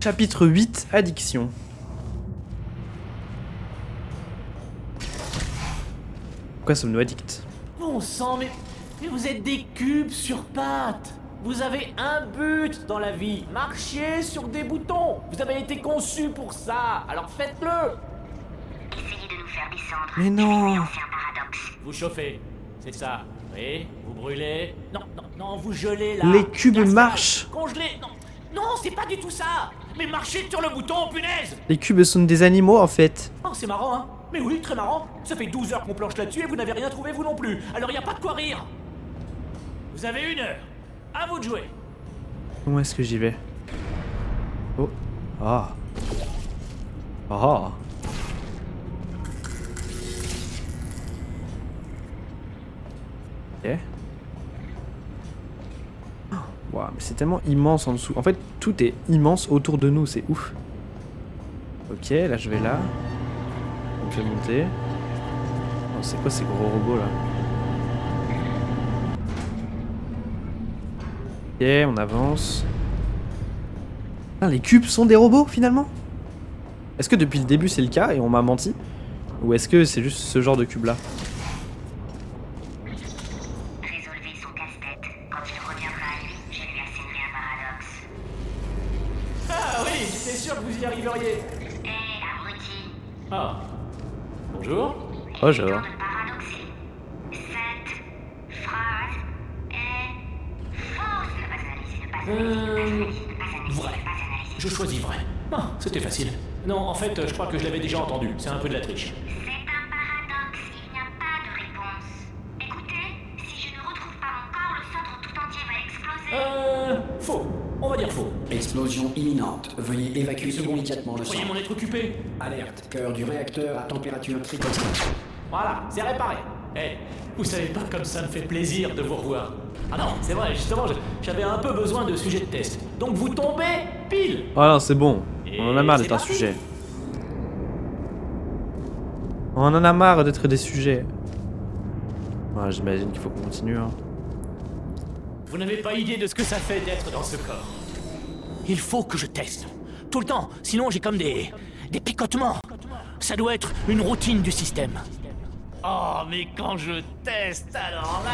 Chapitre 8, addiction. Pourquoi sommes-nous addicts? Bon sang, mais vous êtes des cubes sur pattes. Vous avez un but dans la vie, marcher sur des boutons. Vous avez été conçus pour ça, alors faites-le. Essayez de nous faire descendre. Mais non. C'est un paradoxe. Vous chauffez, c'est ça. Oui, vous brûlez. Non, non, non, vous gelez là. Les cubes Gaspard, marchent. Congelez. Non, non, c'est pas du tout ça. Mais marchez sur le bouton, punaise. Les cubes sont des animaux en fait. Oh, c'est marrant, hein. Mais oui, très marrant. Ça fait 12 heures qu'on planche là-dessus et vous n'avez rien trouvé, vous non plus. Alors y a pas de quoi rire. Vous avez 1 heure. À vous de jouer. Comment est-ce que j'y vais? Oh. Ah. Ah. Ok. Waouh, mais c'est tellement immense en dessous. En fait, tout est immense autour de nous, c'est ouf. Ok, là je vais là. On me fait monter. Oh, c'est quoi ces gros robots là? Ok, on avance. Ah, les cubes sont des robots finalement? Est-ce que depuis le début c'est le cas et on m'a menti? Ou est-ce que c'est juste ce genre de cube là? Résolvez son casse-tête. Quand il reviendra à lui, je lui assignerai un paradoxe. Ah oui, j'étais sûr que vous y arriveriez. Hé, abruti. Ah. Bonjour. Oh, je Temps vois. de paradoxer. Cette phrase est fausse. Ne pas analyser, ne pas analyser, ne pas analyser, Vrai. ne pas analyser. Je choisis vrai. Ah, c'était facile. Non, en fait, je crois que je l'avais déjà entendu. C'est un peu de la triche. C'est un paradoxe, il n'y a pas de réponse. Écoutez, si je ne retrouve pas mon corps, le centre tout entier va exploser. Faux. On va dire faux. Explosion imminente. Veuillez évacuer immédiatement le Croyez centre. m'en être occupé. Alerte. Cœur du réacteur à température critique. Voilà, c'est réparé. Eh, vous savez pas comme ça me fait plaisir de vous revoir. Ah non, c'est vrai, justement, j'avais un peu besoin de sujets de test. Donc vous tombez pile. Oh non, c'est bon. On en a marre Et d'être un c'est parti. sujet. On en a marre d'être des sujets. Ouais, j'imagine qu'il faut qu'on continue. Hein. Vous n'avez pas idée de ce que ça fait d'être dans ce corps. Il faut que je teste. Tout le temps, sinon j'ai comme des picotements. Ça doit être une routine du système. Oh, mais quand je teste, alors là,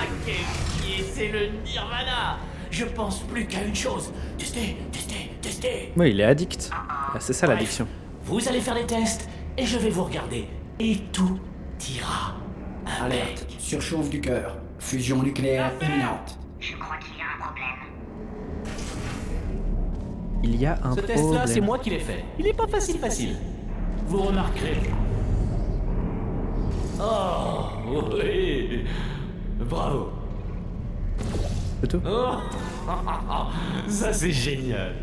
c'est le nirvana. Je pense plus qu'à une chose. Tester, tester, tester. Ouais, il est addict. Ah, c'est ça l'addiction. Vous allez faire des tests et je vais vous regarder. Et tout ira. Alerte. Surchauffe du cœur. Fusion nucléaire imminente. Je crois qu'il y a un problème. Il y a un Ce test-là, problème. c'est moi qui l'ai fait. Il est pas facile. Vous remarquerez. Oh, oui. Bravo. C'est tout. Oh, ça c'est génial.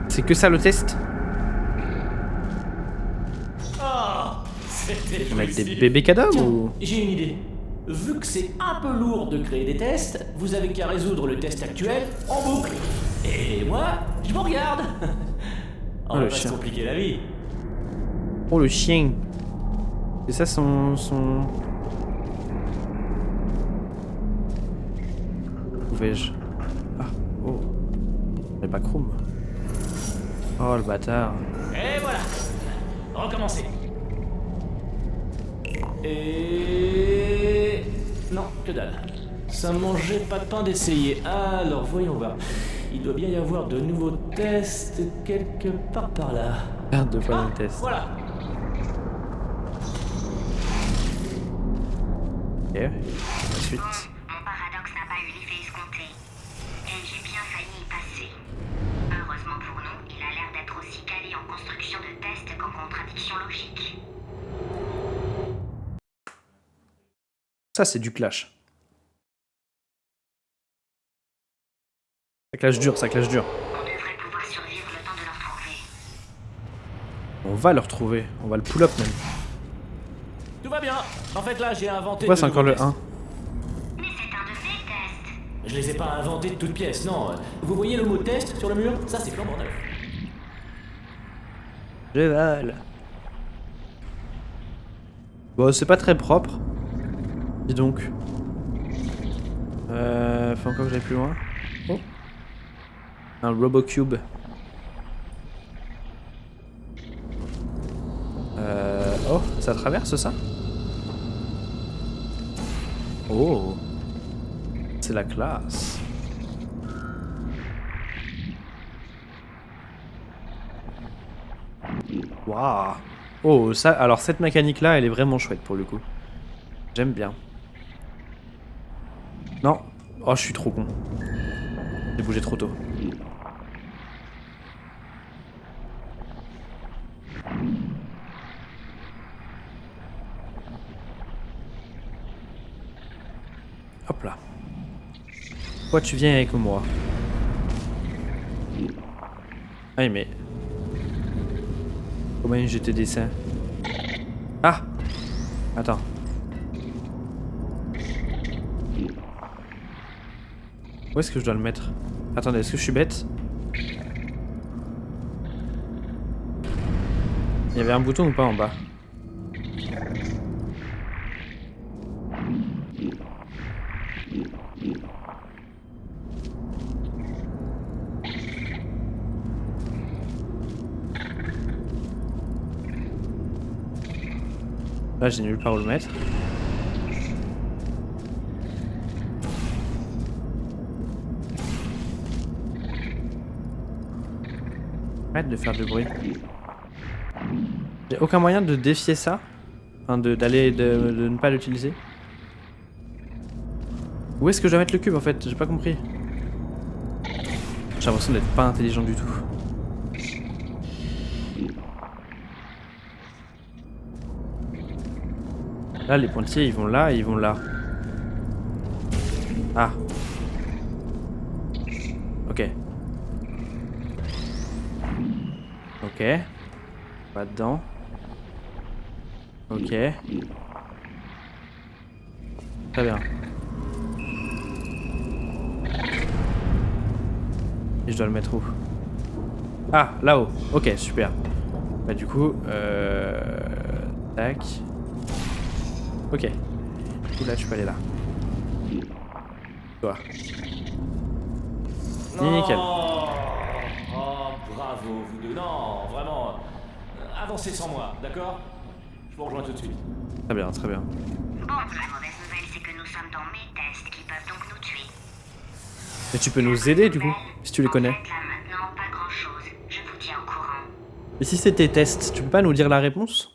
C'est que ça le test? Oh, c'était On va mettre des jouissif. bébés cadavres Tiens, ou... j'ai une idée. Vu que c'est un peu lourd de créer des tests, vous avez qu'à résoudre le test actuel en boucle. Et moi, je vous regarde. On le va pas se chien. compliquer la vie. Oh le chien. C'est ça son... Où vais-je? Ah, oh. J'ai pas Chrome. Oh le bâtard. Et voilà. Recommencez. Et... Non, que dalle. Ça mangeait pas de pain d'essayer. Alors, voyons voir. Il doit bien y avoir de nouveaux tests quelque part par là. Ah, 2 fois le test. Voilà. Ok. Ensuite. Mon paradoxe n'a pas eu l'effet escompté. Et j'ai bien failli y passer. Heureusement pour nous, il a l'air d'être aussi calé en construction de tests qu'en contradiction logique. Ça c'est du clash. Ça clash dur, ça clash dur. On devrait pouvoir survivre le temps de le retrouver. On va le retrouver. On va le pull up même. Tout va bien. En fait, là, j'ai inventé. Pourquoi de c'est encore le nouveaux 1? Mais c'est un de mes tests. Je les ai pas inventés de toutes pièces, non. Vous voyez le mot test sur le mur? Ça, c'est flambant neuf. Je vole. Bon, c'est pas très propre. Dis donc. Faut encore que j'aille plus loin. Oh. Un Robocube. Ça traverse ça? Oh. C'est la classe. Waouh. Oh, ça, alors cette mécanique là, elle est vraiment chouette pour le coup. J'aime bien. Non. Oh, je suis trop con. J'ai bougé trop tôt. Hop là. Pourquoi tu viens avec moi? Ah mais... Comment j'ai tes dessins? Ah! Attends. Où est-ce que je dois le mettre? Attendez, est-ce que je suis bête? Il y avait un bouton ou pas en bas? Là, j'ai nulle part où le mettre. Arrête de faire du bruit. J'ai aucun moyen de défier ça, enfin de ne pas l'utiliser. Où est-ce que je dois mettre le cube en fait? J'ai pas compris. J'ai l'impression d'être pas intelligent du tout. Là les pointillés ils vont là et ils vont là. Ah. Ok. Ok. Pas dedans. Ok. Très bien. Et je dois le mettre où? Ah, là-haut. Ok, super. Bah du coup, tac. Ok. Du coup là, tu peux aller là. Toi. Nickel. Oh, bravo, vous deux. Non, vraiment. Avancez sans moi, d'accord? Je vous rejoins tout de suite. Très bien, très bien. Bon, la mauvaise nouvelle, c'est que nous sommes dans mes tests qui peuvent donc nous tuer. Mais tu peux nous aider du coup, si tu les connais. En fait, là maintenant, pas grand-chose. Je vous tiens au courant. Et si c'est tes tests, tu peux pas nous dire la réponse?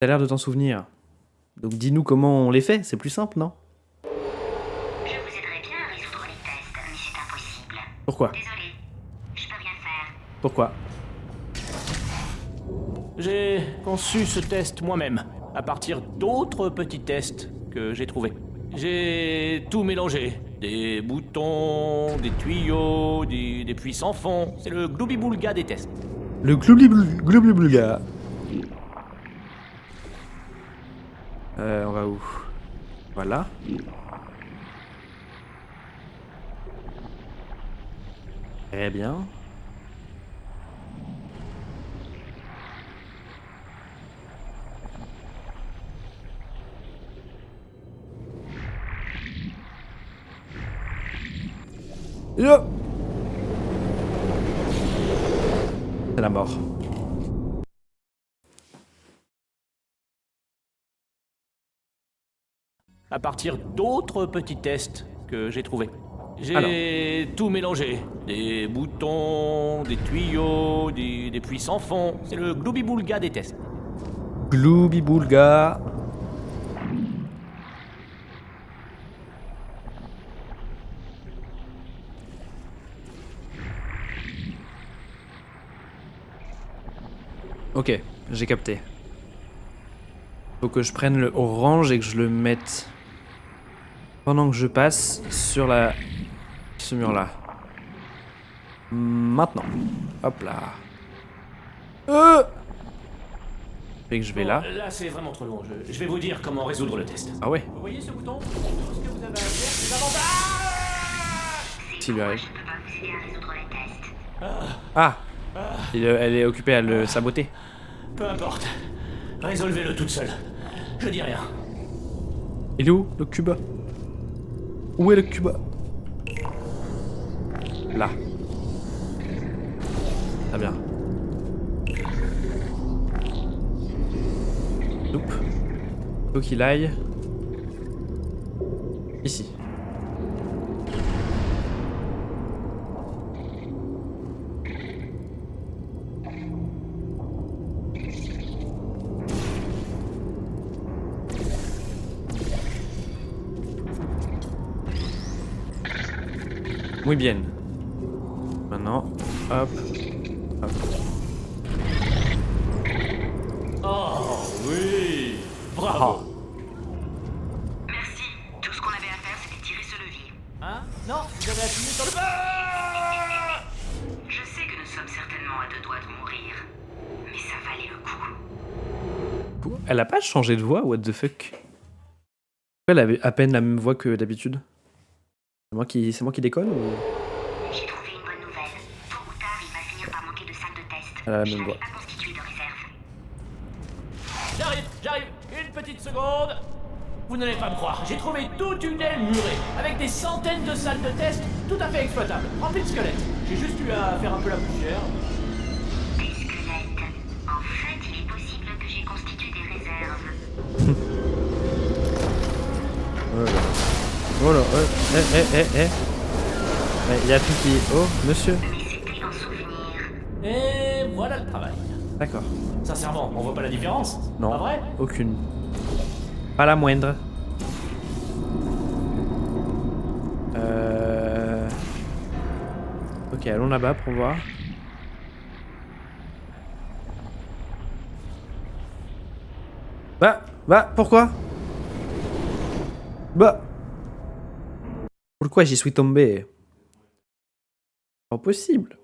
T'as l'air de t'en souvenir. Donc dis-nous comment on les fait, c'est plus simple, non? Je vous aiderai bien à résoudre les tests, mais c'est impossible. Pourquoi? Désolé, je peux rien faire. Pourquoi? J'ai conçu ce test moi-même, à partir d'autres petits tests que j'ai trouvés. J'ai tout mélangé. Des boutons, des tuyaux, des puits sans fond. C'est le gloubi-boulga des tests. Le gloubi-boulga. On va où? Voilà. Très bien. Yo! C'est la mort. À partir d'autres petits tests que j'ai trouvés. J'ai tout mélangé. Des boutons, des tuyaux, des puits sans fond. C'est le gloubi-boulga des tests. Gloubi-boulga. Ok, j'ai capté. Faut que je prenne le orange et que je le mette pendant que je passe sur ce mur là. Maintenant. Hop là. Et que je vais là. Là, c'est vraiment trop long. Je vais vous dire comment résoudre le test. Ah ouais. Vous voyez ce bouton? Tout ce que vous avez à faire, c'est avantages. S'il lui arrive. Je peux pas vous aider à résoudre les tests. Ah. Elle est occupée à le saboter. Peu importe. Résolvez-le toute seule. Je dis rien. Il est où le cube? Où est le cube? Là. Très bien. Oups. Faut qu'il aille. Ici. Muy bien. Maintenant, hop, hop. Oh, oui. Bravo. Merci. Tout ce qu'on avait à faire, c'était tirer ce levier. Hein? Non, vous avez appuyé sur le... Ah! Je sais que nous sommes certainement à 2 doigts de mourir, mais ça valait le coup. Elle a pas changé de voix, what the fuck? Elle avait à peine la même voix que d'habitude. C'est moi qui déconne ou... J'ai trouvé une bonne nouvelle. Tôt ou tard, il va finir par manquer de salle de test. Elle a la Je même n'avais voix. pas constitué de réserve. J'arrive. Une petite seconde. Vous n'allez pas me croire, j'ai trouvé toute une aile murée, avec des centaines de salles de test tout à fait exploitables, remplies de squelettes. J'ai juste eu à faire un peu la poussière. Des squelettes. En fait, il est possible que j'ai constitué des réserves. Oh là, il y a tout qui... Oh, monsieur. Mais c'était un souvenir. Et voilà le travail. D'accord. Sincèrement, on voit pas la différence? Non, Pas vrai? aucune. Pas la moindre. Ok, allons là-bas pour voir. Pourquoi? Pourquoi j'y suis tombé? Pas possible.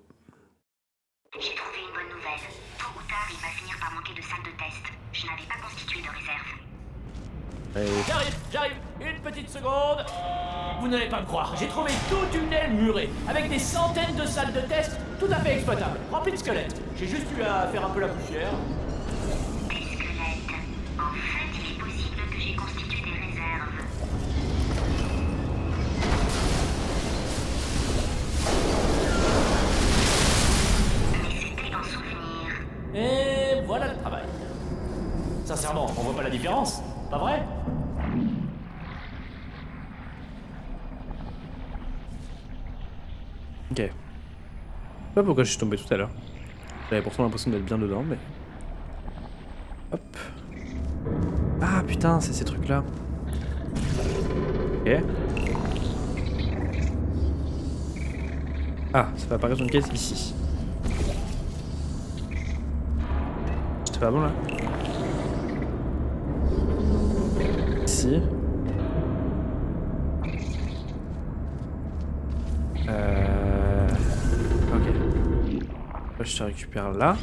J'ai trouvé une bonne nouvelle. Tôt ou tard, il va finir par manquer de salle de test. Je n'avais pas constitué de réserve. J'arrive. Une petite seconde. Vous n'allez pas me croire, j'ai trouvé toute une aile murée, avec des centaines de salles de test tout à fait exploitables, remplies de squelettes. J'ai juste eu à faire un peu la poussière. Des squelettes. En fait, il est possible que j'ai constitué des réserves. Mais c'était un souvenir. Et voilà le travail. Sincèrement, on voit pas la différence? Pas vrai? Ok. Je sais pas pourquoi je suis tombé tout à l'heure. J'avais pourtant l'impression d'être bien dedans, mais... Hop. Ah putain, c'est ces trucs-là. Ok. Ah, ça fait apparaître une caisse ici. C'était pas bon là? Ici. Ok. Je te récupère là.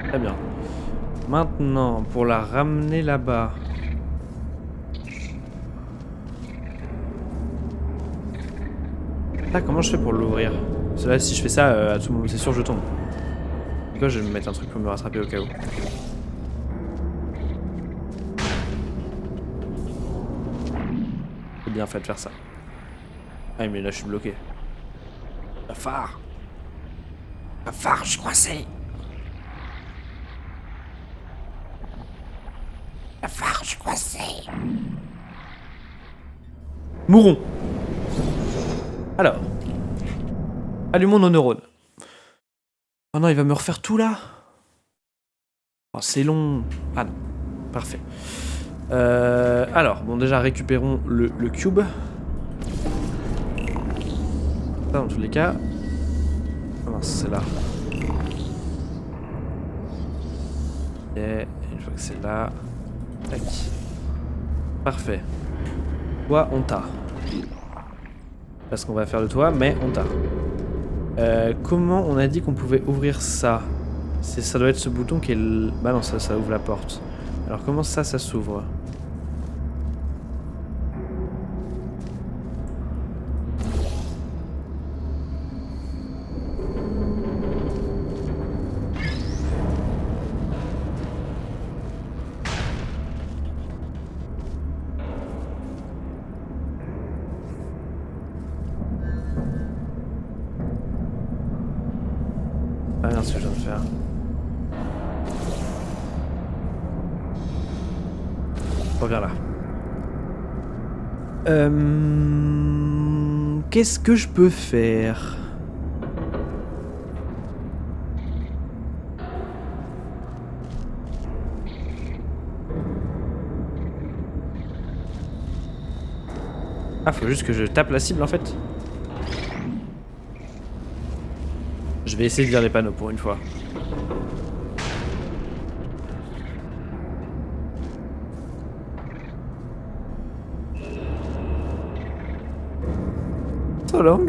Très bien. Maintenant, pour la ramener là-bas. Là, comment je fais pour l'ouvrir? Parce que là, si je fais ça, à tout moment, c'est sûr je tombe. Pourquoi je vais me mettre un truc pour me rattraper au cas où? C'est bien fait de faire ça. Ah, mais là, je suis bloqué. La phare! La phare, je suis coincé! La phare, je suis coincé! Mourons! Alors. Allumons nos neurones. Oh non, il va me refaire tout là! Oh, c'est long! Ah non. Parfait. Alors, bon, déjà, récupérons le cube. Ça, dans tous les cas. Ah mince, c'est là. Et une fois que c'est là. Tac. Parfait. Toi, on t'a. Parce qu'on va faire de toi, mais on t'a. Comment on a dit qu'on pouvait ouvrir ça? Ça doit être ce bouton qui est... Bah non, ça ouvre la porte. Alors comment ça s'ouvre? Ah non, ce que je viens de faire. reviens là. Qu'est-ce que je peux faire? Ah, faut juste que je tape la cible en fait. Je vais essayer de lire les panneaux pour une fois. So long.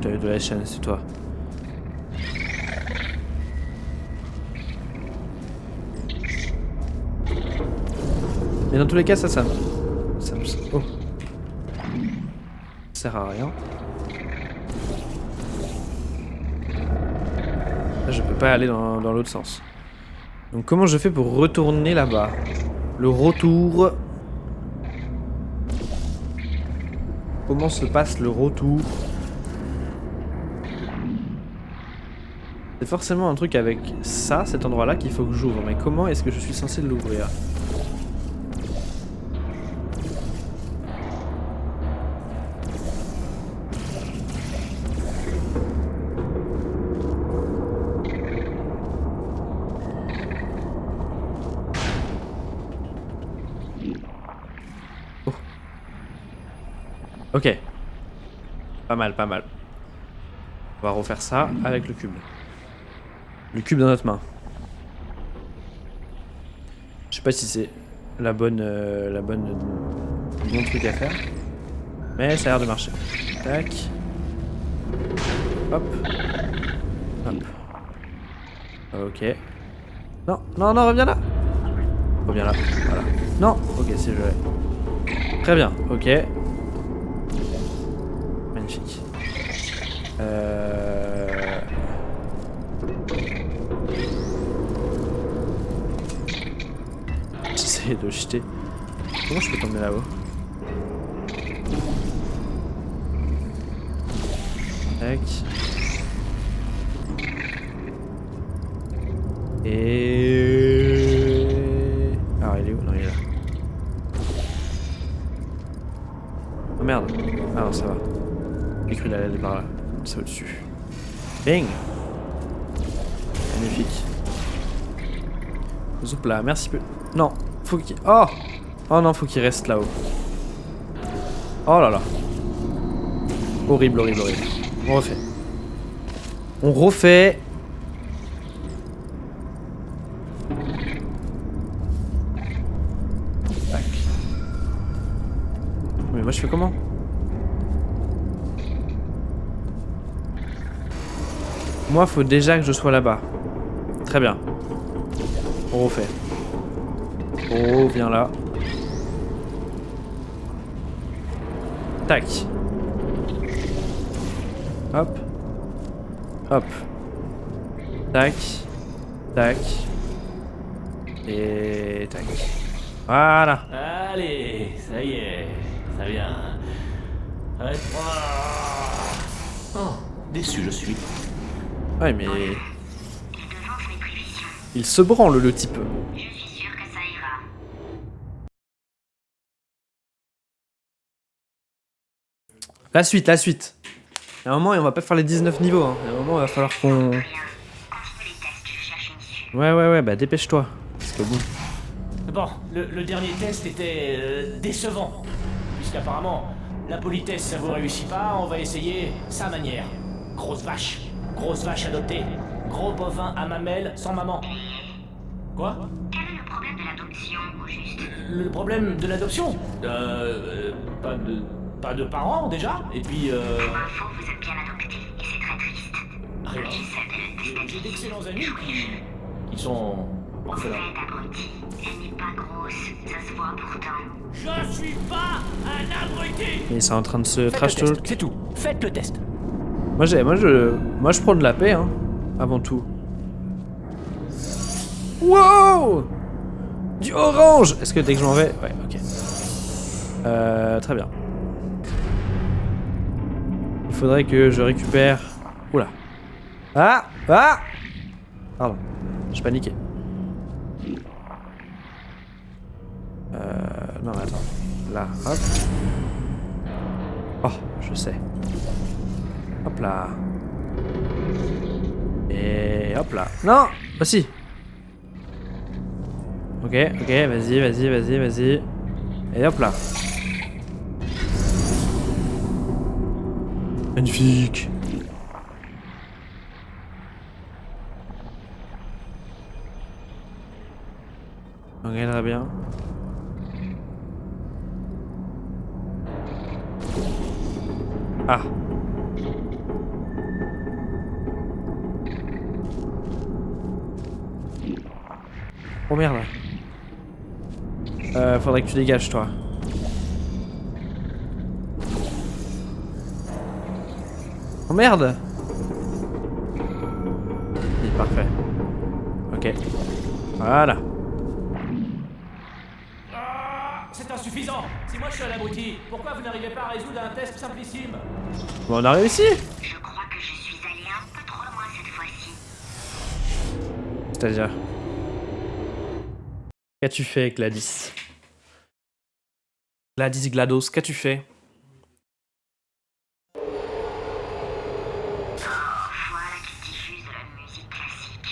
T'as eu de la chaîne, c'est toi. Mais dans tous les cas, ça me... Oh. Ça sert à rien. Là, je peux pas aller dans l'autre sens. Donc comment je fais pour retourner là-bas? Le retour... Comment se passe le retour? C'est forcément un truc avec ça, cet endroit-là, qu'il faut que j'ouvre. Mais comment est-ce que je suis censé l'ouvrir? Ok. Pas mal, pas mal. On va refaire ça avec le cube. Le cube dans notre main. Je sais pas si c'est le bon truc à faire. Mais ça a l'air de marcher. Tac. Hop. Hop. Ok. Non, non, non, reviens là. Reviens là. Voilà. Non. Ok, c'est joué. Très bien. Ok. Magnifique. J'essaie de jeter. Comment je peux tomber là-haut? Tac. Et... Alors il est où? Non, il est là. Oh merde. Ah non, ça va. J'ai cru d'aller par là. C'est au-dessus. Bing! Magnifique. Zoup là, merci peu. Non, faut qu'il... Oh! Oh non, faut qu'il reste là-haut. Oh là là. Horrible, horrible, horrible. On refait. On refait. Tac. Mais moi je fais comment? Moi, faut déjà que je sois là-bas. Très bien. On refait. Oh, viens là. Tac. Hop. Hop. Tac. Tac. Et tac. Voilà. Allez, ça y est, ça vient. Arrête. Oh, déçu je suis. Ouais, mais... Il devance mes prévisions. Il se branle, le type. Je suis sûr que ça ira. La suite, la suite. À un moment, on va pas faire les 19 niveaux. Hein. À un moment, il va falloir qu'on... Rien. Continue les tests, je cherche une issue. Ouais, bah dépêche-toi. Parce que bon... Bon, le dernier test était décevant. Puisqu'apparemment, la politesse ça vous réussit pas, on va essayer sa manière. Grosse vache adoptée, gros bovin à mamelles sans maman. Quoi? Quel est le problème de l'adoption, au juste? Le problème de l'adoption? Pas de parents déjà, et puis Pour info, vous êtes bien adopté, et c'est très triste. Rien. J'essaie de le J'ai déstabiliser. d'excellents amis qui sont orphelins. Cette abruti, elle n'est pas grosse, ça se voit pourtant. Je suis pas un abruti! Ils sont en train de se Faites trash le test, talk. c'est tout. Faites le test. Moi je prends de la paix, hein. Avant tout. Wow! Du orange! Est-ce que dès que je m'en vais... Ouais, ok. Très bien. Il faudrait que je récupère Oula. Ah. Ah. Pardon. J'ai paniqué. Non mais attends. Là, hop. Oh, je sais. Hop là. Et hop là. Non. Bah si. Ok, vas-y, vas-y, vas-y, vas-y. Et hop là. Magnifique. On regardera bien. Ah. Oh merde. Faudrait que tu dégages toi. Oh merde. Oui, parfait. Ok. Voilà. C'est insuffisant. Si moi je suis un abruti, pourquoi vous n'arrivez pas à résoudre un test simplissime? Bon, on a réussi. Je crois que je suis allé un peu trop loin cette fois-ci. C'est-à-dire. Qu'as-tu fait, Gladys? Gladys GLaDOS, qu'as-tu fait? Voilà qui diffuse de la musique classique.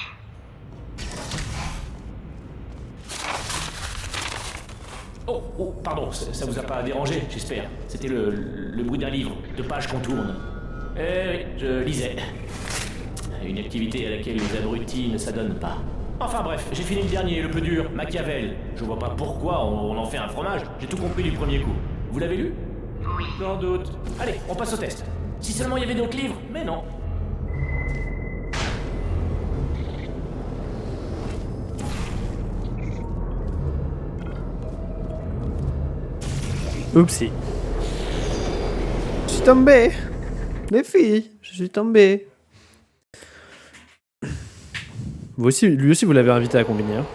Oh, pardon, ça vous a pas dérangé, j'espère. C'était le bruit d'un livre, de pages qu'on tourne. Oui, je lisais. Une activité à laquelle les abrutis ne s'adonnent pas. Enfin bref, j'ai fini le dernier, le plus dur, Machiavel. Je vois pas pourquoi on en fait un fromage, j'ai tout compris du premier coup. Vous l'avez lu? Oui. Sans doute. Allez, on passe au test. Si seulement il y avait d'autres livres, mais non. Oupsie. Je suis tombé. Les filles, je suis tombé. Vous aussi, lui aussi, vous l'avez invité à combiner. Hein.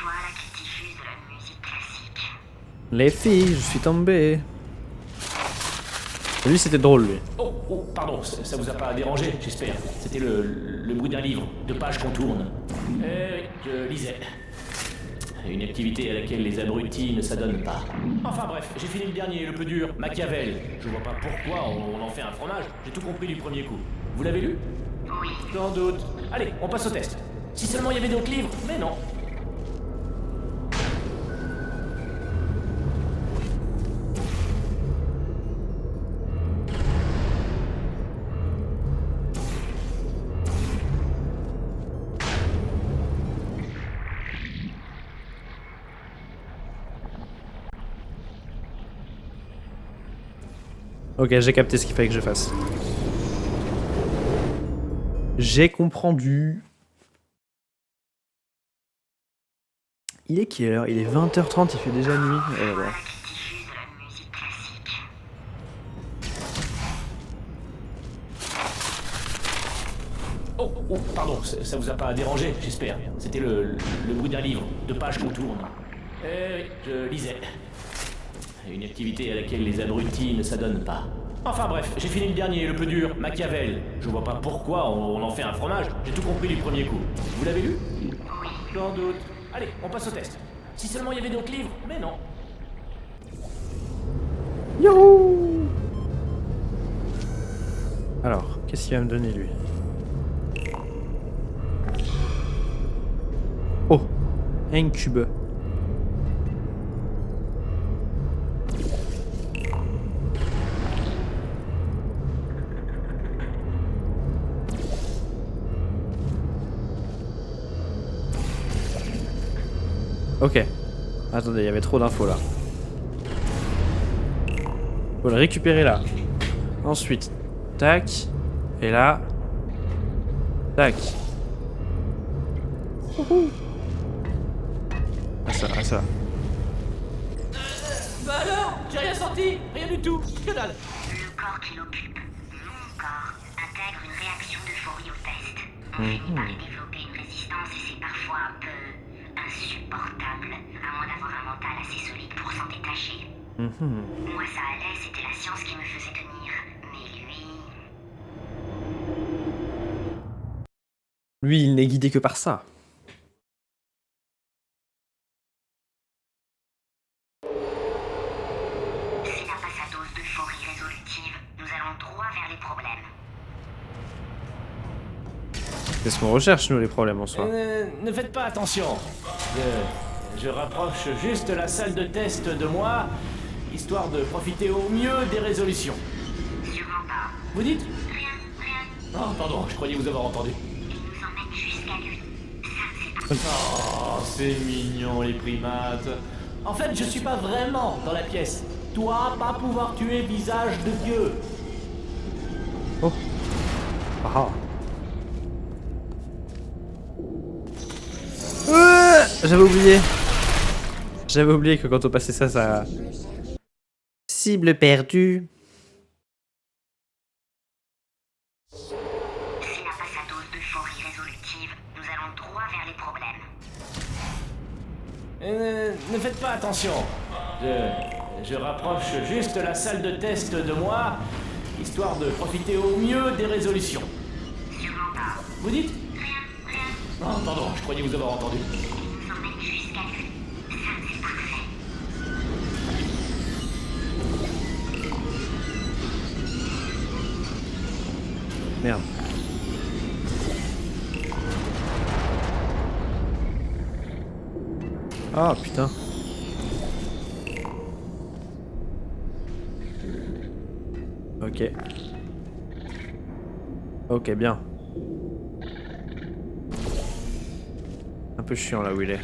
Voilà qui diffuse de la musique classique. Les filles, je suis tombé. Lui, c'était drôle, lui. Oh, pardon, ça vous a pas dérangé, j'espère. C'était le bruit d'un livre, de pages qu'on tourne. Oui, je lisais. Une activité à laquelle les abrutis ne s'adonnent pas. Enfin bref, j'ai fini le dernier, le plus dur, Machiavel. Je vois pas pourquoi on en fait un fromage, j'ai tout compris du premier coup. Vous l'avez lu? Oui. Sans doute. Allez, on passe au test. Si seulement il y avait d'autres livres, mais non. Ok, j'ai capté ce qu'il fallait que je fasse. J'ai comprendu. Il est quelle heure? Il est 20h30, il fait déjà nuit. Oh là là. Voilà qui diffuse de la musique classique. Oh, pardon, ça vous a pas dérangé, j'espère. C'était le bruit d'un livre, de pages qu'on tourne. Oui, je lisais. Une activité à laquelle les abrutis ne s'adonnent pas. Enfin bref, j'ai fini le dernier, le plus dur, Machiavel. Je vois pas pourquoi on en fait un fromage, j'ai tout compris du premier coup. Vous l'avez lu? Oui. Sans doute. Allez, on passe au test. Si seulement il y avait d'autres livres, mais non. Youhou! Alors, qu'est-ce qu'il va me donner, lui? Oh! Un cube. Ok. Attendez, il y avait trop d'infos là. Faut le récupérer là. Ensuite, tac. Et là. Tac. Ah ça, ah ça. Bah alors, j'ai rien senti, rien du tout, que dalle. Le corps qu'il occupe, mon corps, intègre une réaction d'euphorie au test. On finit par y développer une résistance et c'est parfois un peu insupportable, à moins d'avoir un mental assez solide pour s'en détacher. Moi ça allait, c'était la science qui me faisait tenir. Mais lui... Lui, il n'est guidé que par ça. Si n'a pas sa dose d'euphorie résolutive, nous allons droit vers les problèmes. C'est ce qu'on recherche, nous, les problèmes en soi. Ne faites pas attention. Je rapproche juste la salle de test de moi, histoire de profiter au mieux des résolutions. Sûrement pas. Vous dites? Rien. Oh, pardon, je croyais vous avoir entendu. Il nous emmène jusqu'à lui. Ça, c'est Oh, c'est mignon, les primates. En fait, je suis pas vraiment dans la pièce. Toi, pas pouvoir tuer visage de Dieu. Oh. Ah. J'avais oublié. J'avais oublié que quand on passait ça, ça... Cible perdue. S'il n'a pas sa dose d'euphorie résolutive, nous allons droit vers les problèmes. Ne faites pas attention. Je rapproche juste la salle de test de moi, histoire de profiter au mieux des résolutions. Sûrement pas. Vous dites? Rien. Oh, pardon, je croyais vous avoir entendu. Il nous emmène jusqu'à lui. Ça, c'est parfait. Merde. Ah putain. Ok. Ok, bien. Un peu chiant là où il est.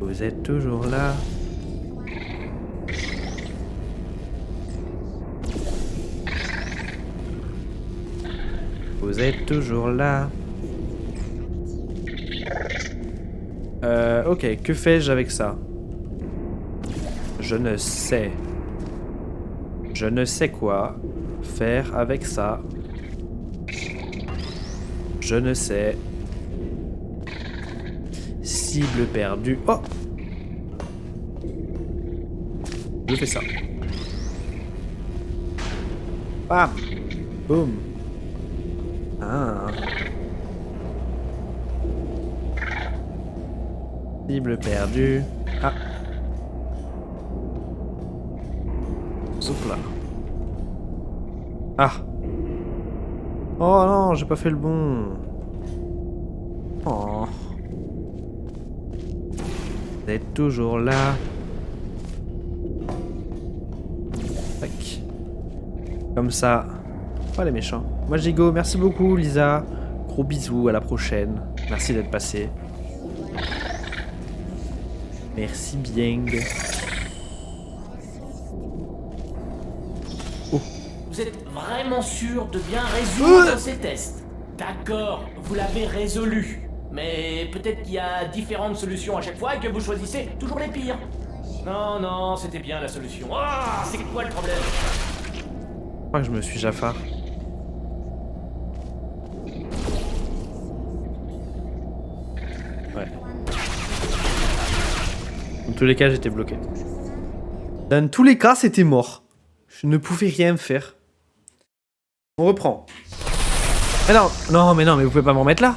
Vous êtes toujours là. Vous êtes toujours là. Ok, que fais-je avec ça? Je ne sais. Je ne sais quoi faire avec ça. Je ne sais. Cible perdue. Oh! Je fais ça. Bam! Boum! Ah. Cible perdue. Ah. Soupe là. Ah. Oh non, j'ai pas fait le bon. Oh. Vous êtes toujours là. Tac. Comme ça. Oh les méchants. Moi j'y go, merci beaucoup Lisa. Gros bisous, à la prochaine. Merci d'être passé. Merci bien. Oh. Vous êtes vraiment sûr de bien résoudre ces tests? D'accord, vous l'avez résolu. Mais peut-être qu'il y a différentes solutions à chaque fois et que vous choisissez toujours les pires. Non, non, c'était bien la solution. Ah, c'est quoi le problème? Je crois que je me suis Jafar. Ouais. Dans tous les cas, j'étais bloqué. Dans tous les cas, c'était mort. Je ne pouvais rien faire. On reprend. Mais non, non, mais non, mais vous pouvez pas m'en remettre là.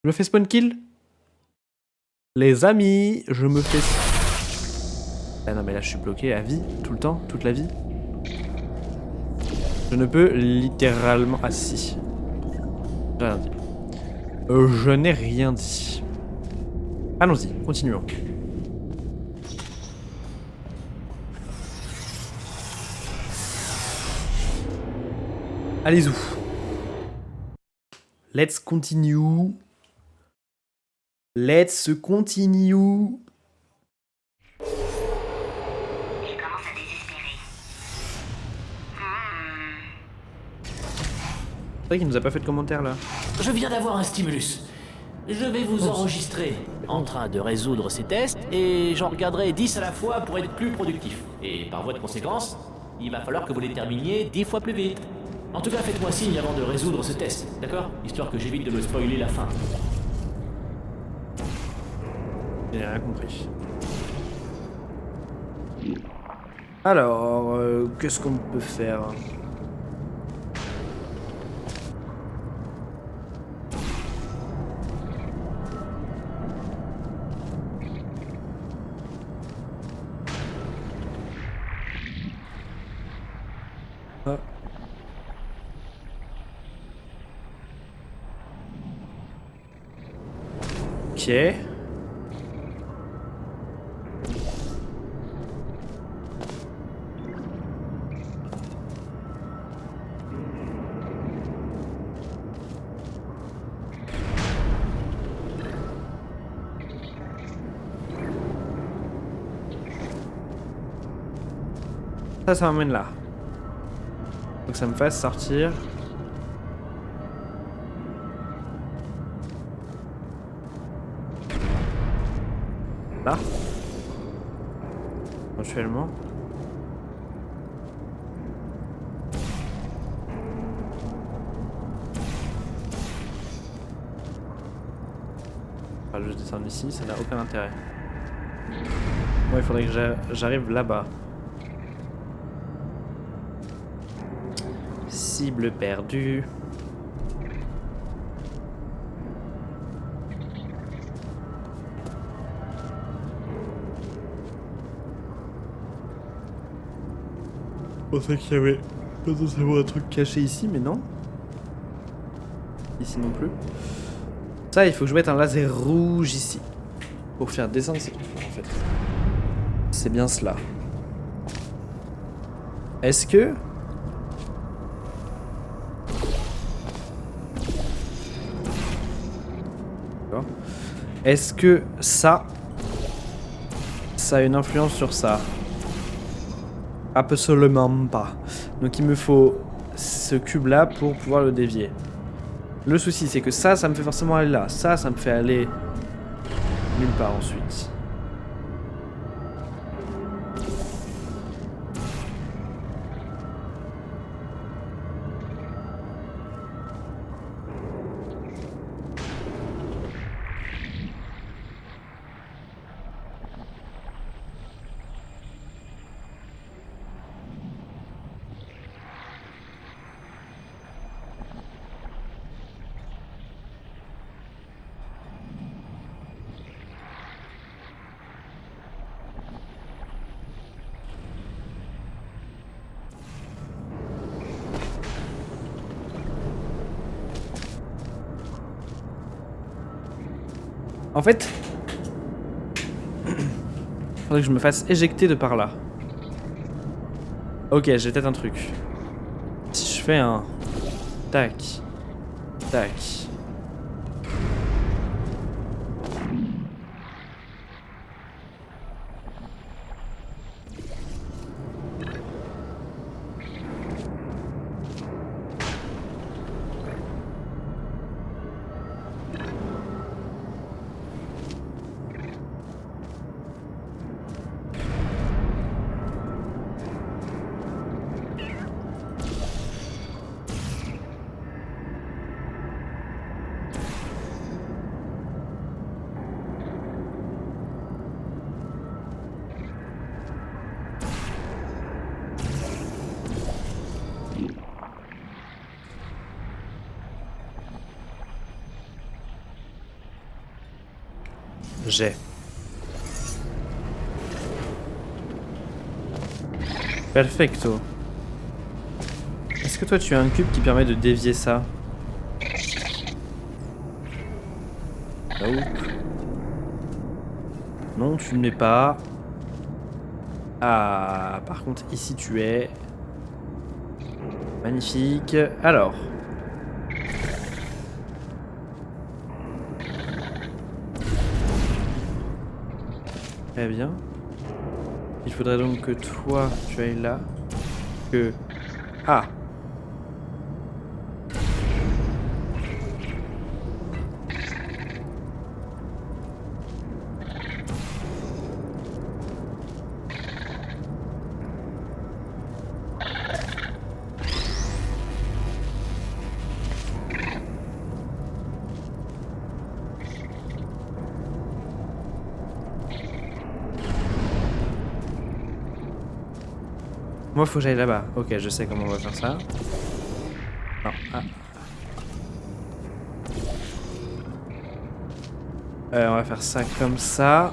Je me fais spawn kill. Les amis, je me fais... Ah non, mais là, je suis bloqué à vie, tout le temps, toute la vie. Je ne peux littéralement... Ah si. J'ai rien dit. Je n'ai rien dit. Allons-y, continuons. Allez-y. Let's continue. Let's continue. Il commence à désespérer. C'est vrai qu'il nous a pas fait de commentaire là. Je viens d'avoir un stimulus. Je vais vous enregistrer en train de résoudre ces tests et j'en regarderai 10 à la fois pour être plus productif. Et par voie de conséquence, il va falloir que vous les terminiez 10 fois plus vite. En tout cas, faites-moi signe avant de résoudre ce test, d'accord? Histoire que j'évite de me spoiler la fin. J'ai rien compris. Alors, qu'est-ce qu'on peut faire? Ah. Ok. Ça m'amène là. Faut que ça me fasse sortir. Là. Éventuellement. Enfin, je descends ici, ça n'a aucun intérêt. Moi, il faudrait que j'arrive là-bas. Cible perdue. Je pensais qu'il y avait potentiellement un truc caché ici, mais non. Ici non plus. Ça, il faut que je mette un laser rouge ici. Pour faire descendre ces trucs en fait. C'est bien cela. Est-ce que... Est-ce que ça a une influence sur ça? Absolument pas. Donc il me faut ce cube là pour pouvoir le dévier. Le souci c'est que ça me fait forcément aller là. Ça me fait aller nulle part ensuite. En fait, faudrait que je me fasse éjecter de par là. Ok, j'ai peut-être un truc. Si je fais un... Tac. Tac. J'ai. Perfecto. Est-ce que toi tu as un cube qui permet de dévier ça? Nope. Non, tu ne l'es pas. Ah, par contre ici tu es. Magnifique. Alors. Très bien. Il faudrait donc que toi, tu ailles là. Que... Ah! Moi, faut que j'aille là-bas. Ok, je sais comment on va faire ça. Non, ah. On va faire ça comme ça.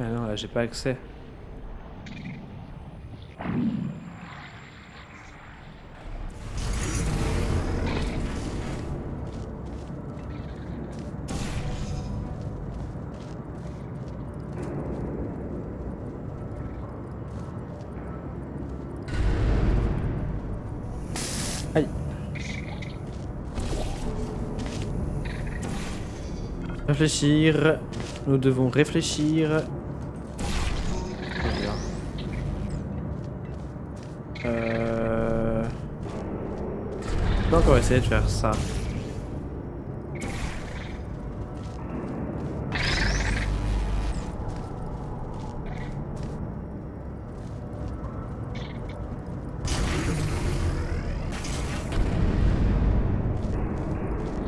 Ah non, là j'ai pas accès. Aïe. Réfléchir. Nous devons réfléchir. Je peux encore essayer de faire ça.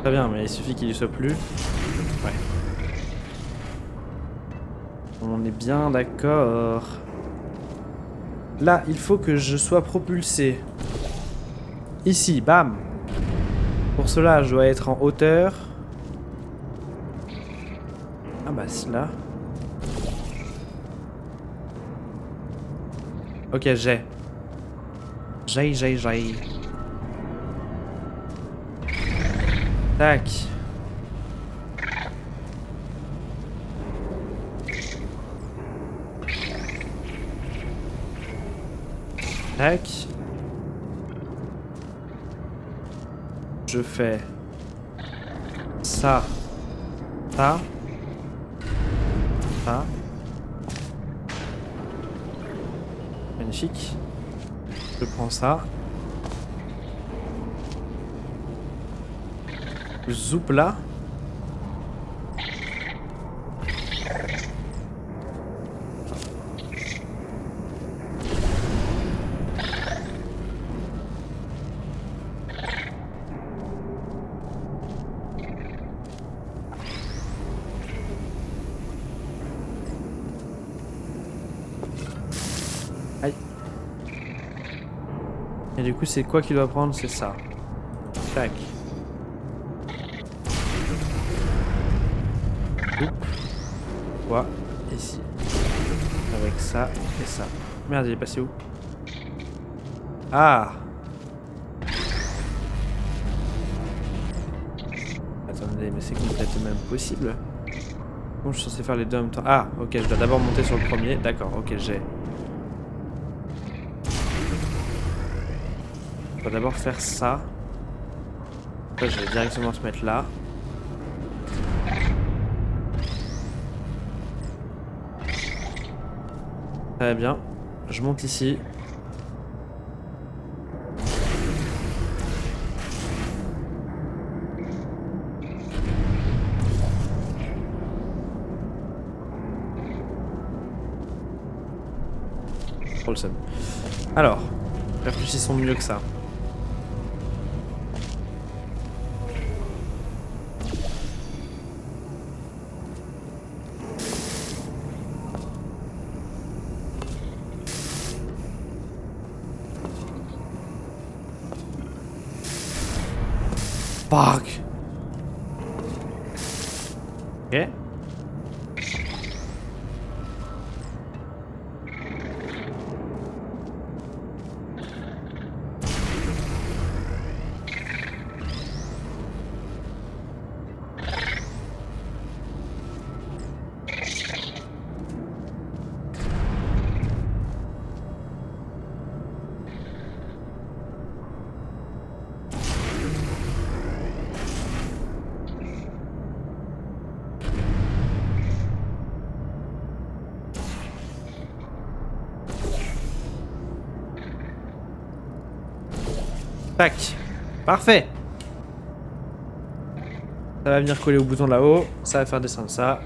Très bien, mais il suffit qu'il y soit plus. Ouais. On est bien d'accord. Là, il faut que je sois propulsé. Ici, bam. Pour cela, je dois être en hauteur. Ah bah c'est là. Ok, j'ai. J'ai. Tac. Tac. Je fais ça, ça, ça. Magnifique. Je prends ça. Zoup là. Aïe. Et du coup, c'est quoi qu'il doit prendre? C'est ça. Tac. Quoi? Ici. Avec ça et ça. Merde, il est passé où? Ah! Attendez, mais c'est complètement impossible. Comment je suis censé faire les deux en même temps? Ah, ok, je dois d'abord monter sur le premier. D'accord, ok, j'ai. Je dois d'abord faire ça. Après, je vais directement se mettre là. Très bien. Je monte ici. Pour le seum. Alors, réfléchissons mieux que ça. Fuck. Ok. Tac. Parfait. Ça va venir coller au bouton là-haut. Ça va faire descendre ça.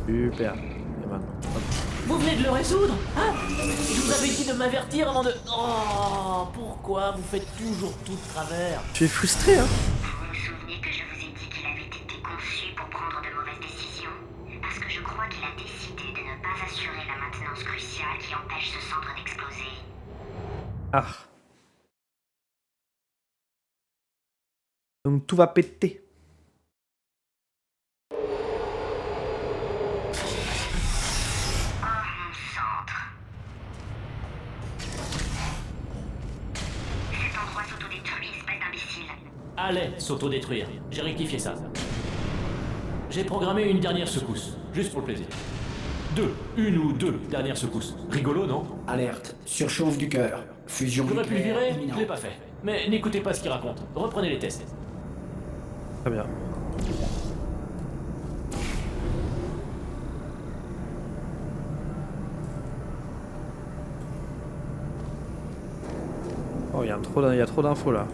Super. Et maintenant, hop. Vous venez de le résoudre, hein? Je vous avais dit de m'avertir avant de... Oh, pourquoi vous faites toujours tout de travers? Tu es frustré, hein? Vous vous souvenez que je vous ai dit qu'il avait été conçu pour prendre de mauvaises décisions? Parce que je crois qu'il a décidé de ne pas assurer la maintenance cruciale qui empêche ce centre d'exploser. Ah. Donc tout va péter. Oh, mon centre. Cet endroit s'autodétruit, espèce d'imbécile. Allez, s'autodétruire. J'ai rectifié ça. J'ai programmé une dernière secousse, juste pour le plaisir. Une ou deux dernières secousses. Rigolo, non? Alerte. Surchauffe du cœur. Fusion J'aurais pu le nucléaire virer, je imminente. l'ai pas fait. Mais n'écoutez pas ce qu'il raconte. Reprenez les tests. Très bien. Oh, il y a trop d'infos là.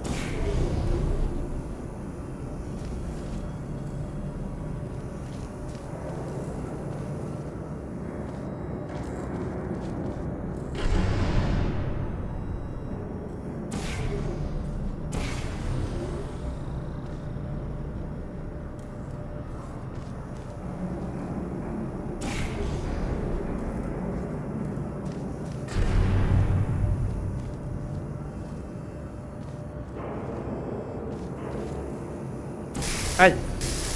Aïe!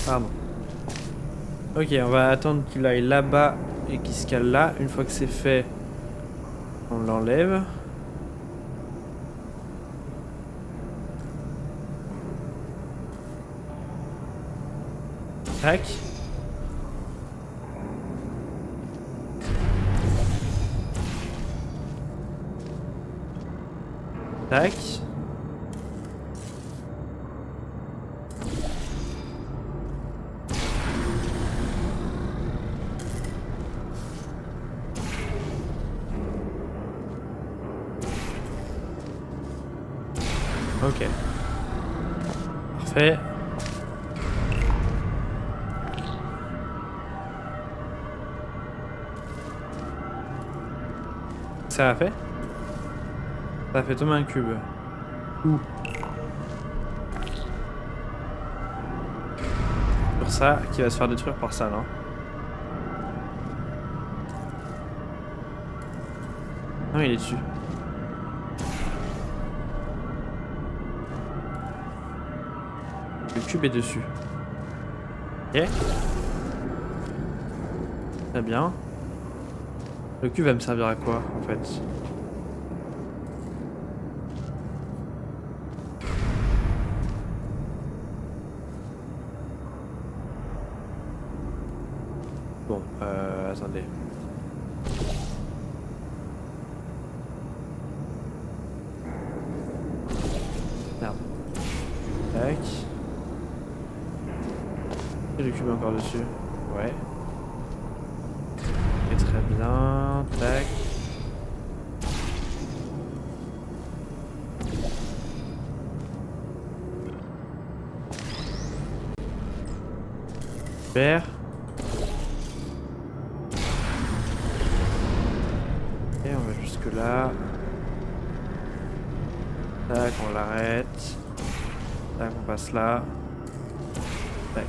Pardon. Ok, on va attendre qu'il aille là-bas et qu'il se cale là. Une fois que c'est fait, on l'enlève. Tac. Tac. Ok. Parfait. Ça a fait? Ça a fait tomber un cube. Où? Sur ça, qui va se faire détruire par ça, non? Non, il est dessus. Le cube est dessus. Ok. Très bien. Le cube va me servir à quoi, en fait? Bon, attendez. Merde. Tac. Et le cube est encore dessus. Ouais. Et très bien. Tac. Super. Et on va jusque là. Tac, on l'arrête. Tac, on passe là. Tac.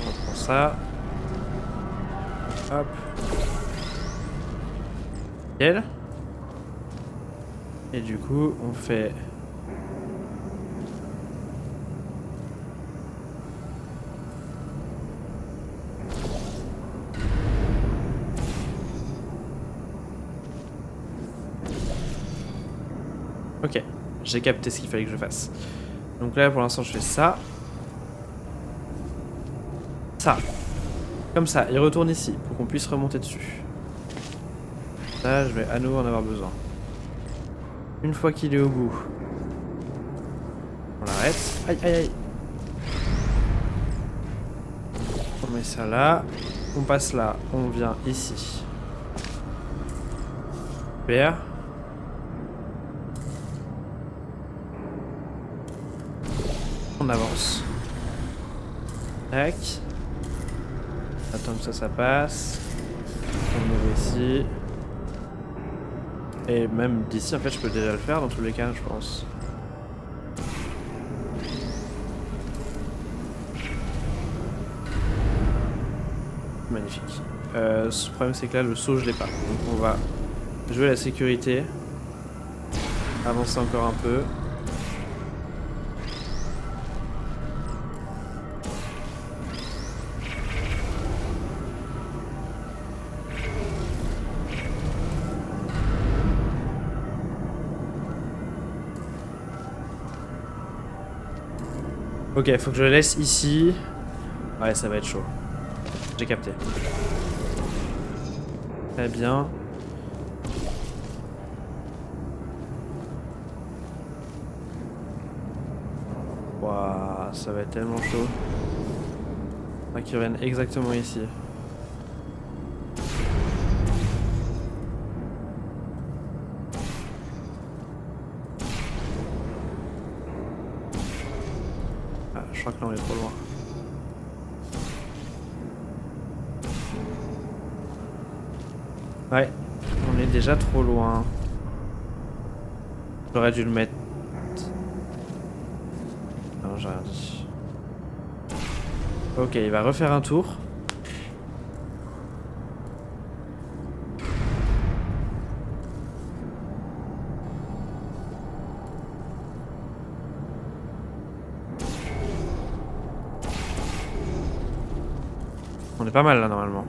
On reprend ça. Hop. Nickel. Et du coup, on fait... Ok, j'ai capté ce qu'il fallait que je fasse. Donc là, pour l'instant, je fais ça. Ça. Comme ça, il retourne ici pour qu'on puisse remonter dessus. Ça, je vais à nouveau en avoir besoin. Une fois qu'il est au bout, on l'arrête. Aïe, aïe, aïe. On met ça là. On passe là. On vient ici. Super. On avance. Tac. Attends que ça passe. On est ici. Et même d'ici, en fait, je peux déjà le faire dans tous les cas, je pense. Magnifique. Ce problème, c'est que là, le saut, je l'ai pas. Donc, on va jouer la sécurité. Avancer encore un peu. Ok, faut que je le laisse ici. Ouais, ça va être chaud. J'ai capté. Très bien. Waouh, ça va être tellement chaud. Faudra qu'ils reviennent exactement ici. Ah, je crois que là on est trop loin. Ouais, on est déjà trop loin. J'aurais dû le mettre. Non, j'ai rien dit. Ok, il va refaire un tour. On est pas mal là normalement.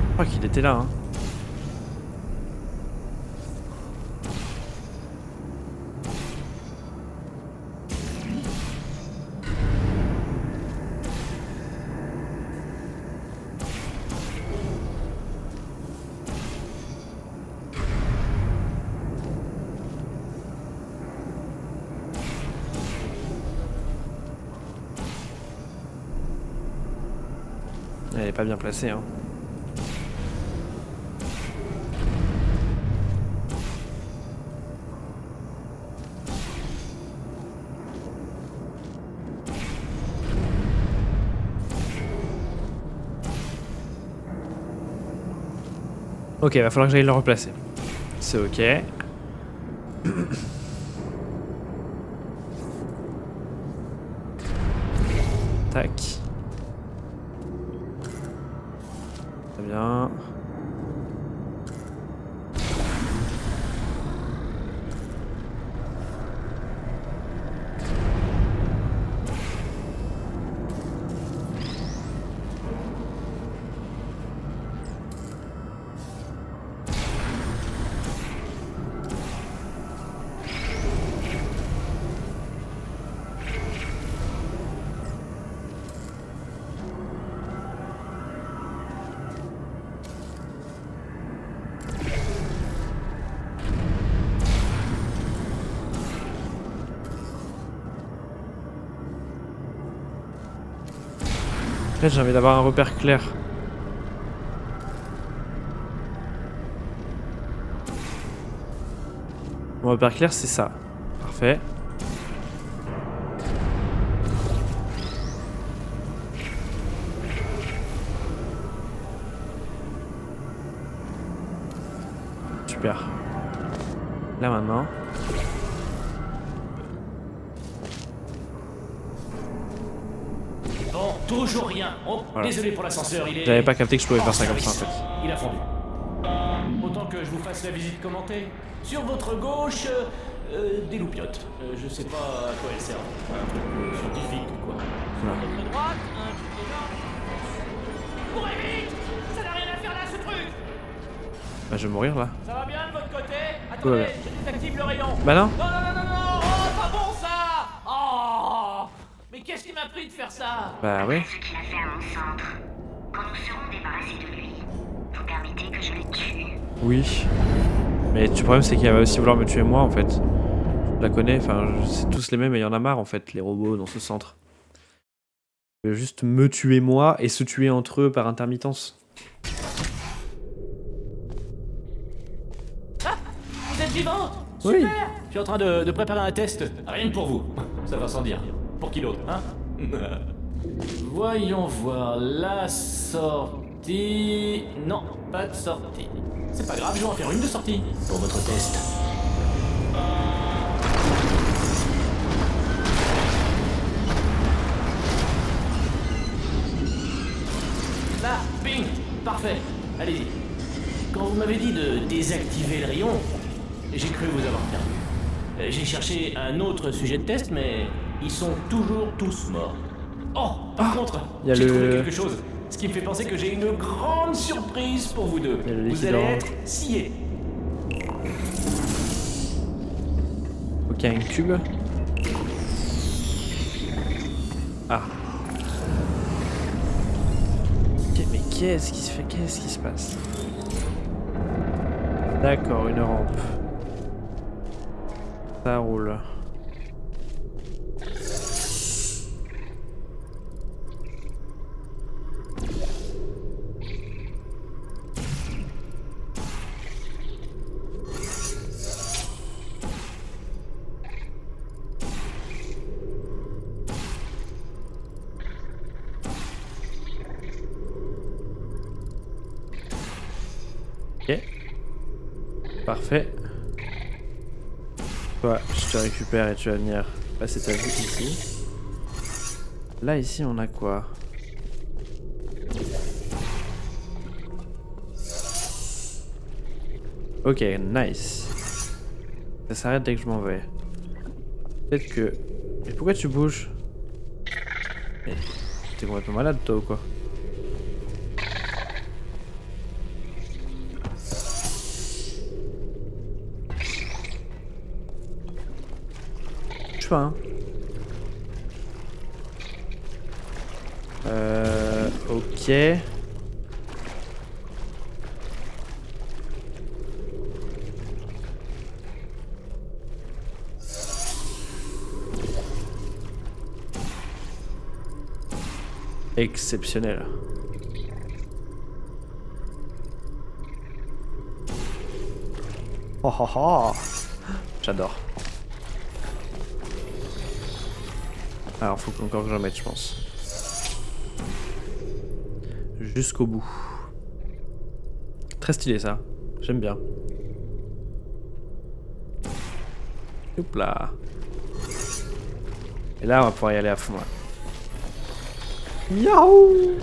Je crois qu'il était là, hein. Elle est pas bien placée, hein. Ok, va falloir que j'aille le replacer. C'est ok. Tac. Très bien. En fait, j'ai envie d'avoir un repère clair. Mon repère clair, c'est ça. Parfait. Super. Là maintenant. Bon, toujours rien. Oh, Voilà. désolé pour l'ascenseur, il est... J'avais pas capté que je pouvais faire ça comme ça en fait. Il a fondu. Autant que je vous fasse la visite commentée. Sur votre gauche, des loupiottes. Je sais pas à quoi elles servent. Un truc scientifique ou quoi. Sur votre droite, un truc énorme. Courez vite! Ça n'a rien à faire là, ce truc! Bah, je vais mourir là. Ça va bien de votre côté? Ouais. Attendez, je désactive le rayon. Bah non. Non, non, non, non, non! Oh, pas bon ça! Oh! Mais qu'est-ce qui m'a pris de faire ça? Bah oui. Ce qu'il a fait à mon centre. Quand nous serons débarrassés de lui, vous permettez que je le tue. Oui. Mais le problème c'est qu'il va aussi vouloir me tuer moi en fait. Je la connais, enfin c'est tous les mêmes et il y en a marre en fait, les robots dans ce centre. Ils veulent juste me tuer moi et se tuer entre eux par intermittence. suivante. Oui. Super. Je suis en train de préparer un test, rien que pour vous. Ça va sans dire. Pour qui d'autre, hein? Voyons voir la sortie... Non, pas de sortie. C'est pas grave, je vais en faire une de sortie pour votre test. Là, ping. Parfait. Allez-y. Quand vous m'avez dit de désactiver le rayon, j'ai cru vous avoir perdu. J'ai cherché un autre sujet de test, mais ils sont toujours tous morts. Oh, par contre, y a j'ai le- trouvé quelque chose. Ce qui me fait penser que j'ai une grande surprise pour vous deux. Il y a le Vous liquide allez orange. être sciés. Ok, un cube. Ah. Ok, mais qu'est-ce qui se fait? Qu'est-ce qui se passe? D'accord, une rampe. Ça roule. Ok. Parfait. Toi, je te récupère et tu vas venir passer ta vie ici. Là, ici, on a quoi? Ok, nice. Ça s'arrête dès que je m'en vais. Peut-être que... Mais pourquoi tu bouges? Mais t'es complètement malade, toi, ou quoi? Je sais pas, hein. Ok. Exceptionnel. Oh oh oh. J'adore. Alors faut encore que j'en mette, je pense. Jusqu'au bout. Très stylé ça. J'aime bien. Hop là. Et là on va pouvoir y aller à fond là. Yahoo!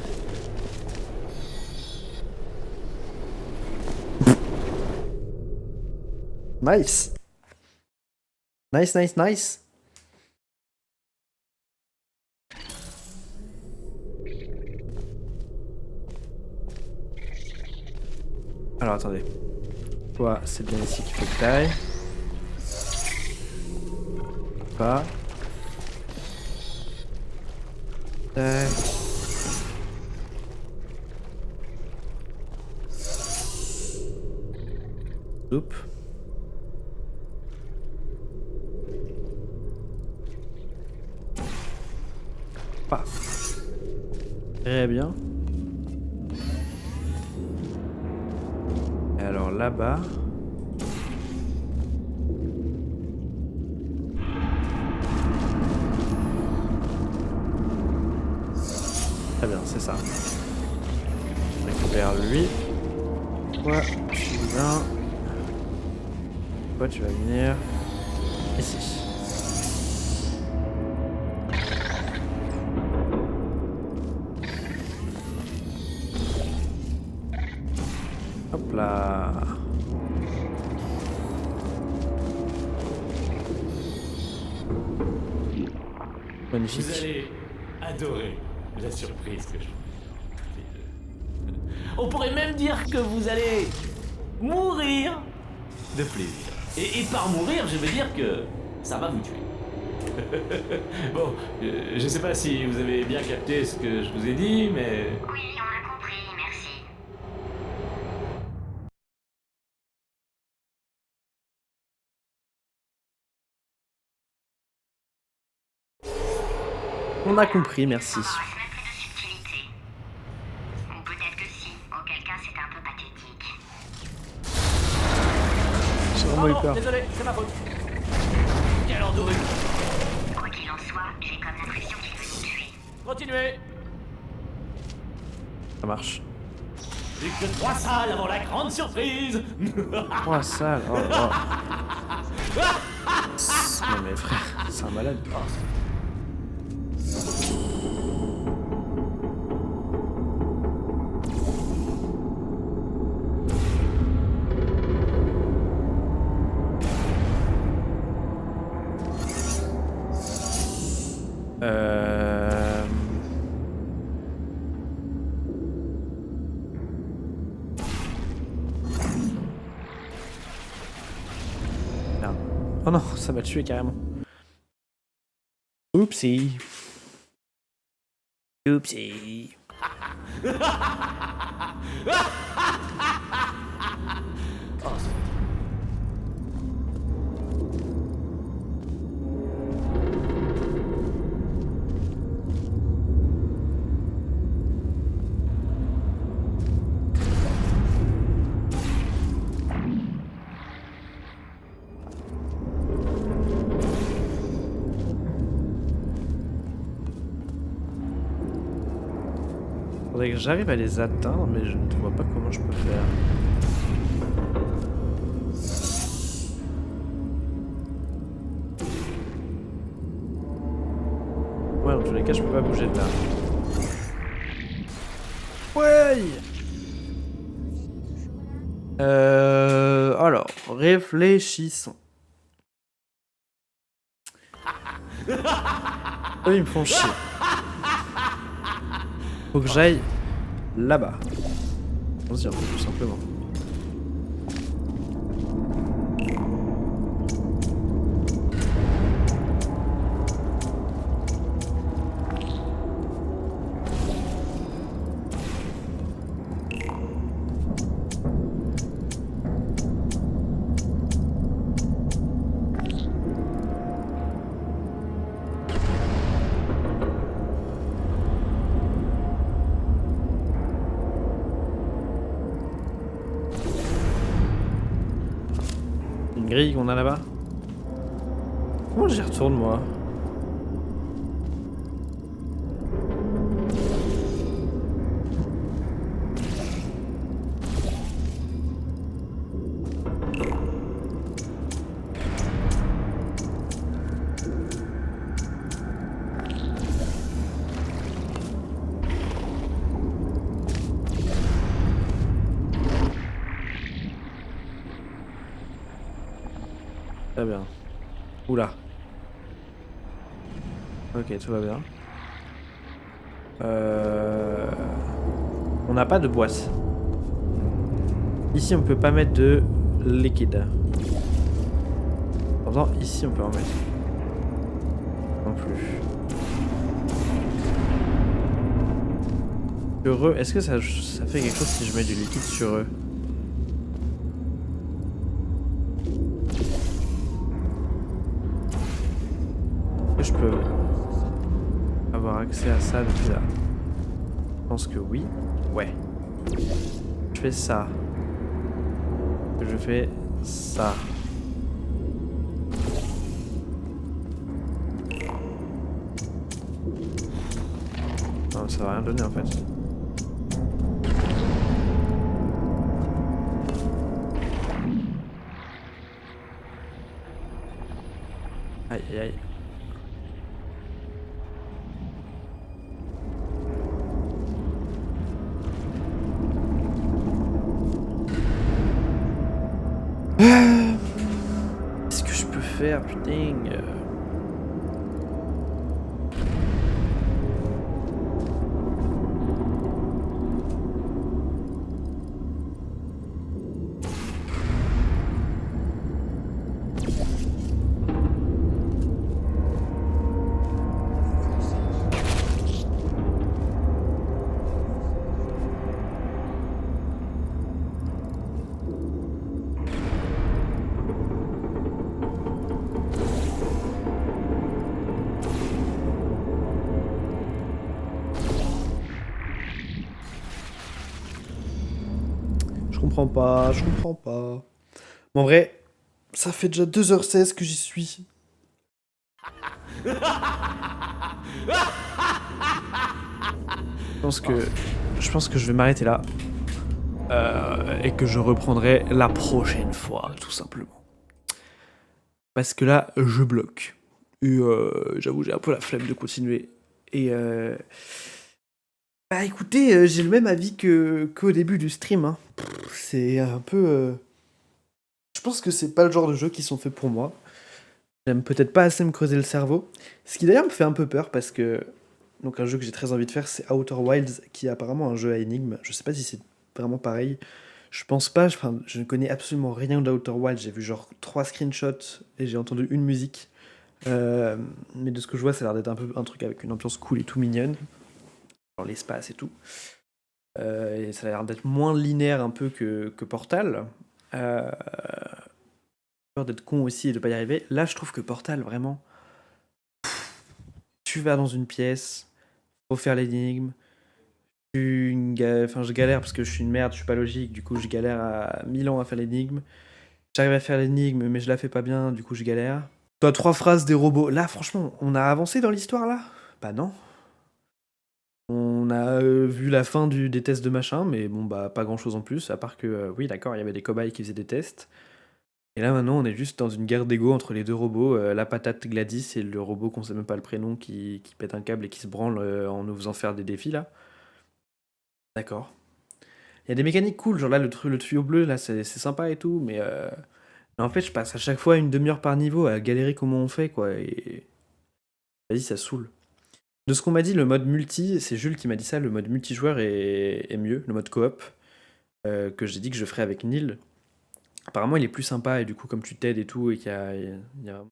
Nice. Nice, nice, nice. Alors attendez. Toi, c'est bien ici qu'il faut que t'ailles. Pas. Tac. Oups. Pas. Très bien. Et alors là-bas. Très bien, c'est ça. Je récupère lui. Toi, tu viens. Toi, tu vas venir ici. Hop là. Magnifique. Vous allez adorer la surprise que je vous fais. On pourrait même dire que vous allez mourir de plaisir. Et par mourir, je veux dire que ça va vous tuer. Bon, je sais pas si vous avez bien capté ce que je vous ai dit, mais... Oui, on a compris, merci. On a compris, merci. On n'embrasse même plus de subtilité. Ou peut-être que si, auquel cas c'est un peu pathétique. J'ai vraiment eu peur. Désolé, c'est ma faute. Quelle entourure. Quoi qu'il en soit, j'ai comme l'impression qu'il veut nous tuer. Continuez. Ça marche. Plus que 3 salles avant la grande surprise. 3 salles, oh là là. Non mais frère, c'est un malade. Merde. Oh non, ça m'a tué carrément. Oupsie. Oupsie. Faudrait que j'arrive à les atteindre, mais je ne vois pas comment je peux faire. Ouais, dans tous les cas, je peux pas bouger de là. Ouais. Alors, réfléchissons. Eux, ils me font chier. Faut que j'aille là-bas. On se dit tout simplement. Une grille qu'on a là-bas. Comment j'y retourne moi? Très bien. Oula. Ok, tout va bien. On n'a pas de boîte. Ici, on peut pas mettre de liquide. Pourtant, ici, on peut en mettre. Non plus. Sur eux, est-ce que ça fait quelque chose si je mets du liquide sur eux? Je peux avoir accès à ça depuis là. Je pense que oui. Ouais. Je fais ça. Je fais ça. Non, ça va rien donner en fait. Aïe aïe aïe. Qu'est-ce que je peux faire, putain? Je comprends pas. Bon, en vrai, Ça fait déjà 2h16 que j'y suis. Je pense que je vais m'arrêter là. Et que je reprendrai la prochaine fois, tout simplement. Parce que là, je bloque. Et j'avoue, j'ai un peu la flemme de continuer. Et bah écoutez, j'ai le même avis qu'au début du stream. Hein. C'est un peu... Je pense que c'est pas le genre de jeux qui sont faits pour moi. J'aime peut-être pas assez me creuser le cerveau. Ce qui d'ailleurs me fait un peu peur parce que... Donc un jeu que j'ai très envie de faire, c'est Outer Wilds, qui est apparemment un jeu à énigmes. Je sais pas si c'est vraiment pareil. Je pense pas, enfin, je ne connais absolument rien d'Outer Wilds. J'ai vu genre 3 screenshots et j'ai entendu une musique. Mais de ce que je vois, ça a l'air d'être un peu un truc avec une ambiance cool et tout mignonne. Genre l'espace et tout. Et ça a l'air d'être moins linéaire un peu que Portal. Peur d'être con aussi et de pas y arriver. Là, je trouve que Portal, vraiment, tu vas dans une pièce, faut faire l'énigme. Enfin, je galère parce que je suis une merde, je suis pas logique, du coup je galère à 1000 ans à faire l'énigme. J'arrive à faire l'énigme, mais je la fais pas bien, du coup je galère. Toi, 3 phrases des robots. Là, franchement, on a avancé dans l'histoire là? Bah non. On a vu la fin des tests de machin, mais bon, bah pas grand chose en plus, à part que, oui, d'accord, il y avait des cobayes qui faisaient des tests. Et là maintenant, on est juste dans une guerre d'ego entre les deux robots, la patate Gladys et le robot qu'on sait même pas le prénom qui pète un câble et qui se branle en nous faisant faire des défis là. D'accord. Il y a des mécaniques cool, genre là le tuyau bleu là c'est sympa et tout, mais en fait je passe à chaque fois une demi-heure par niveau à galérer comment on fait quoi, et vas-y ça saoule. De ce qu'on m'a dit, le mode multi, c'est Jules qui m'a dit ça, le mode multijoueur est mieux, le mode coop, que j'ai dit que je ferais avec Neil. Apparemment il est plus sympa et du coup comme tu t'aides et tout et qu'il y a vraiment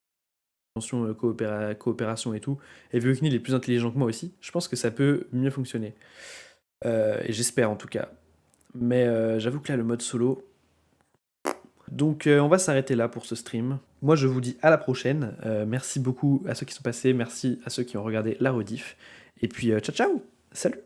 attention, coopération et tout, et vu que Neil est plus intelligent que moi aussi, je pense que ça peut mieux fonctionner. Et j'espère en tout cas. Mais j'avoue que là, le mode solo. Donc, on va s'arrêter là pour ce stream. Moi, je vous dis à la prochaine. Merci beaucoup à ceux qui sont passés. Merci à ceux qui ont regardé la rediff. Et puis, ciao, ciao! Salut!